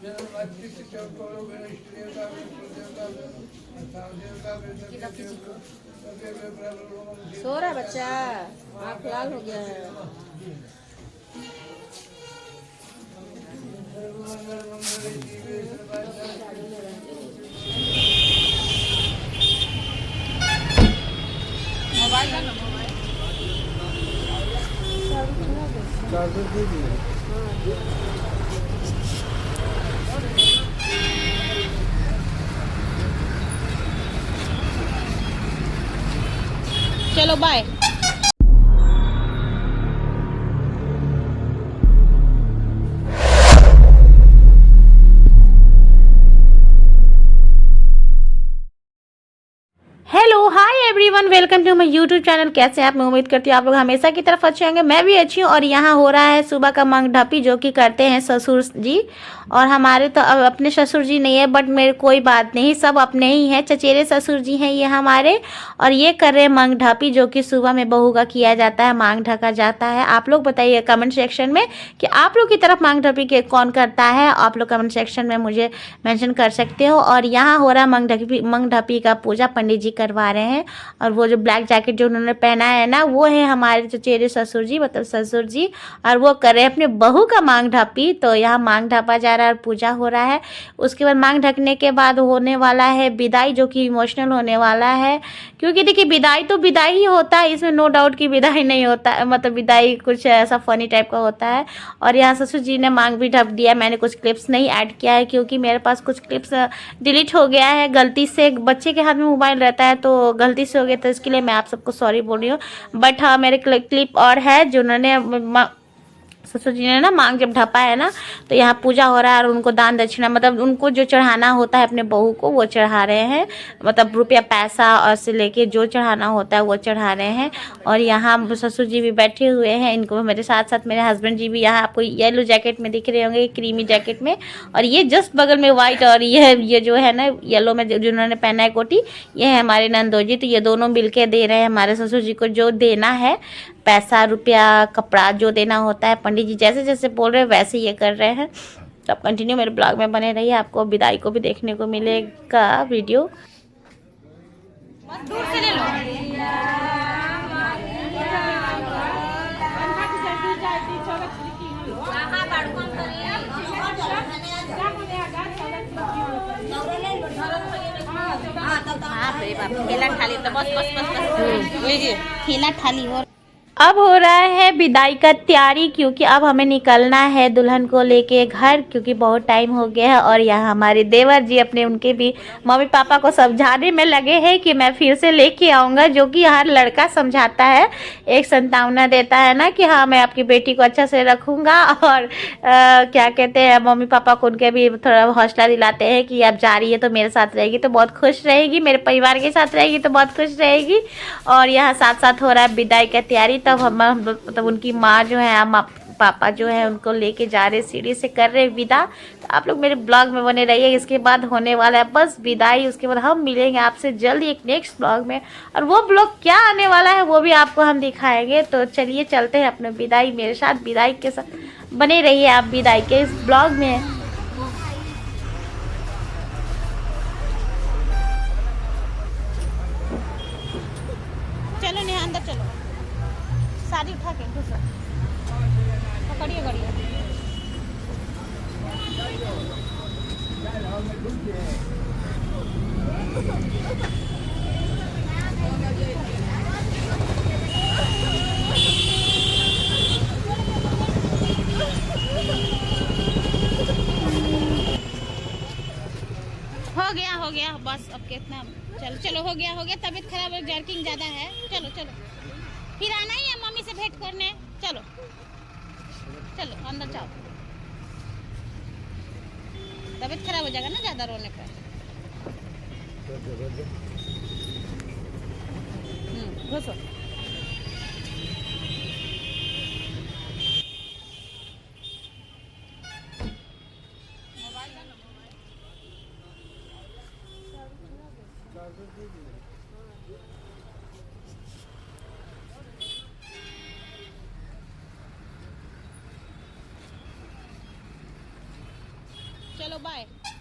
सो रहा है बच्चा, आँख लाल हो गया है। मोबाइल है ना, मोबाइल चार्जर दे दिए। चलो bye. Hello hi everyone, welcome to my YouTube channel. कैसे हैं आप? मैं उम्मीद करती हूँ आप लोग हमेशा की तरफ अच्छे होंगे। मैं भी अच्छी हूँ। और यहाँ हो रहा है सुबह का मंगढपी, जो कि करते हैं ससुर जी। और हमारे तो अब अपने ससुर जी नहीं है, बट मेरे कोई बात नहीं, सब अपने ही हैं, चचेरे ससुर जी हैं ये हमारे। और ये कर रहे हैं मंगढपी, जो कि सुबह में बहू का किया जाता है, मांग ढका जाता है। आप लोग बताइए कमेंट सेक्शन में कि आप लोग की तरफ मंगढपी के कौन करता है। आप लोग कमेंट सेक्शन में मुझे मेंशन कर सकते हो। और यहाँ हो रहा है मंगढपी का पूजा, पंडित जी करवा रहे हैं। और वो जो ब्लैक जैकेट जो उन्होंने पहना है ना, वो है हमारे चचेरे ससुर जी, मतलब ससुर जी। और वो कर रहे हैं अपने बहू का मांग ढपी। तो यहाँ मांग ढपा जा रहा है और पूजा हो रहा है। उसके बाद मांग ढकने के बाद होने वाला है विदाई, जो कि इमोशनल होने वाला है। क्योंकि देखिए विदाई तो विदाई ही होता है, इसमें नो डाउट की विदाई नहीं होता है, मतलब विदाई कुछ ऐसा फनी टाइप का होता है। और यहाँ ससुर जी ने मांग भी ढप दिया। मैंने कुछ क्लिप्स नहीं ऐड किया है, क्योंकि मेरे पास कुछ क्लिप्स डिलीट हो गया है गलती से। बच्चे के हाथ में मोबाइल रहता है तो गलती से हो गया, तो इसके लिए मैं आप सबको सॉरी बोल रही हूँ। बट हाँ, मेरे क्लिप और है जो उन्होंने ससुर जी ने ना मांग जब ढपा है ना, तो यहाँ पूजा हो रहा है। और उनको दान दक्षिणा, मतलब उनको जो चढ़ाना होता है अपने बहू को, वो चढ़ा रहे हैं। मतलब रुपया पैसा और से लेके जो चढ़ाना होता है वो चढ़ा रहे हैं। और यहाँ ससुर जी भी बैठे हुए हैं, इनको मेरे साथ साथ मेरे हस्बैंड जी भी यहाँ आपको येलो जैकेट में दिख रहे होंगे, क्रीमी जैकेट में। और ये जस्ट बगल में वाइट, और ये जो है ना येलो में जिन्होंने पहना है कोटी, ये है हमारे नंदो जी। तो ये दोनों मिलके दे रहे हैं हमारे ससुर जी को जो देना है, पैसा रुपया कपड़ा जो देना होता है। पंडित जी जैसे जैसे बोल रहे हैं वैसे ये कर रहे हैं। तो आप कंटिन्यू मेरे ब्लॉग में बने रहिए, आपको विदाई को भी देखने को मिलेगा वीडियो। दूर से ले लो। खेला थाली तो बस बस बस बस लीजिए, खेला थाली हो। अब हो रहा है विदाई का तैयारी, क्योंकि अब हमें निकलना है दुल्हन को लेके घर, क्योंकि बहुत टाइम हो गया है। और यहाँ हमारे देवर जी अपने उनके भी मम्मी पापा को समझाने में लगे हैं कि मैं फिर से लेके आऊँगा, जो कि हर लड़का समझाता है, एक संतावना देता है ना कि हाँ मैं आपकी बेटी को अच्छा से रखूँगा। और क्या कहते हैं, मम्मी पापा को उनके भी थोड़ा हौसला दिलाते हैं कि अब जा रही है तो मेरे साथ रहेगी तो बहुत खुश रहेगी, मेरे परिवार के साथ रहेगी तो बहुत खुश रहेगी। और यहाँ साथ साथ हो रहा है विदाई का तैयारी। तब हम मतलब उनकी माँ जो है, पापा जो है, उनको लेके जा रहे, सीढ़ी से कर रहे विदा। तो आप लोग मेरे ब्लॉग में बने रहिए, इसके बाद होने वाला है बस विदाई। उसके बाद हम मिलेंगे आपसे जल्दी एक नेक्स्ट ब्लॉग में, और वो ब्लॉग क्या आने वाला है वो भी आपको हम दिखाएंगे। तो चलिए चलते हैं अपने विदाई, मेरे साथ विदाई के साथ बने रहिए आप विदाई के इस ब्लॉग में। चलो नेहा अंदर चलो, साड़ी उठा के घुसो, पकड़िए गड़िए। हो गया बस, अब कितना, चलो चलो हो गया तबीयत खराब है, जर्किंग ज़्यादा है। चलो चलो, फिर आना ही है मम्मी से भेंट करने। चलो चलो अंदर जाओ, तबीयत खराब हो जाएगा ना ज़्यादा रोने पर। घुसो। चलो चलो बाय।